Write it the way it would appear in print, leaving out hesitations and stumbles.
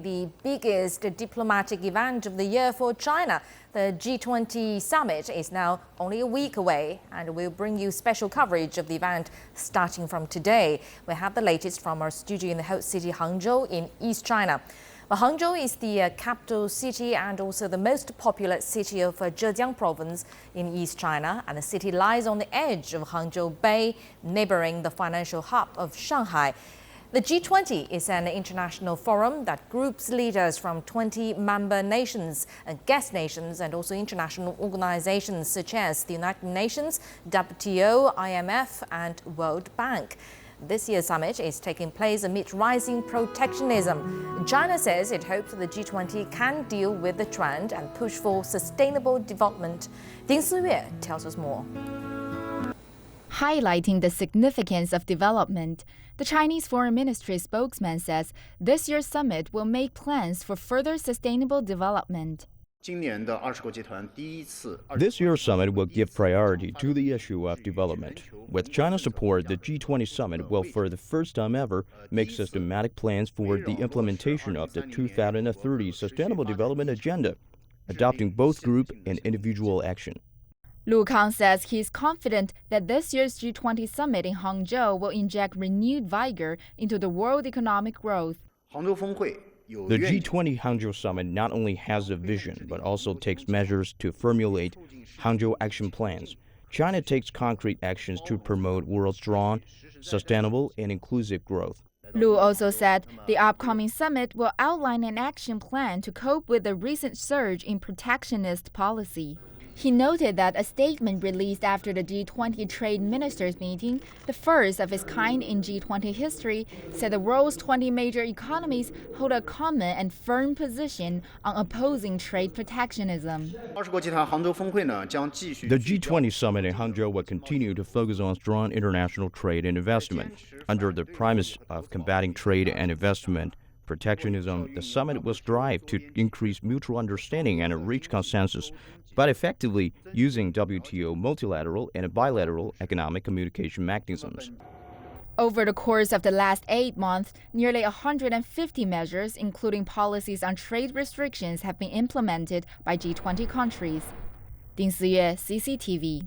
the biggest diplomatic event of the year for China. The G20 Summit is now only a week away, and we'll bring you special coverage of the event starting from today. We have the latest from our studio in the host city Hangzhou in East China. Well, Hangzhou is the capital city and also the most populous city of Zhejiang province in East China, and the city lies on the edge of Hangzhou Bay, neighboring the financial hub of Shanghai. The G20 is an international forum that groups leaders from 20 member nations, guest nations, and also international organizations such as the United Nations, WTO, IMF, and World Bank. This year's summit is taking place amid rising protectionism. China says it hopes the G20 can deal with the trend and push for sustainable development. Siyue tells us more. Highlighting the significance of development, the Chinese Foreign Ministry spokesman says this year's summit will make plans for further sustainable development. This year's summit will give priority to the issue of development. With China's support, the G20 Summit will, for the first time ever, make systematic plans for the implementation of the 2030 Sustainable Development Agenda, adopting both group and individual action. Lu Kang says he is confident that this year's G20 Summit in Hangzhou will inject renewed vigor into the world economic growth. The G20 Hangzhou Summit not only has a vision, but also takes measures to formulate Hangzhou action plans. China takes concrete actions to promote world-strong, sustainable, and inclusive growth. Lu also said the upcoming summit will outline an action plan to cope with the recent surge in protectionist policy. He noted that a statement released after the G20 trade ministers meeting, the first of its kind in G20 history, said the world's 20 major economies hold a common and firm position on opposing trade protectionism. The G20 Summit in Hangzhou will continue to focus on strong international trade and investment. Under the premise of combating trade and investment protectionism, the summit will strive to increase mutual understanding and reach consensus, but effectively using WTO multilateral and bilateral economic communication mechanisms. Over the course of the last 8 months, nearly 150 measures, including policies on trade restrictions, have been implemented by G20 countries. Siyue, CCTV.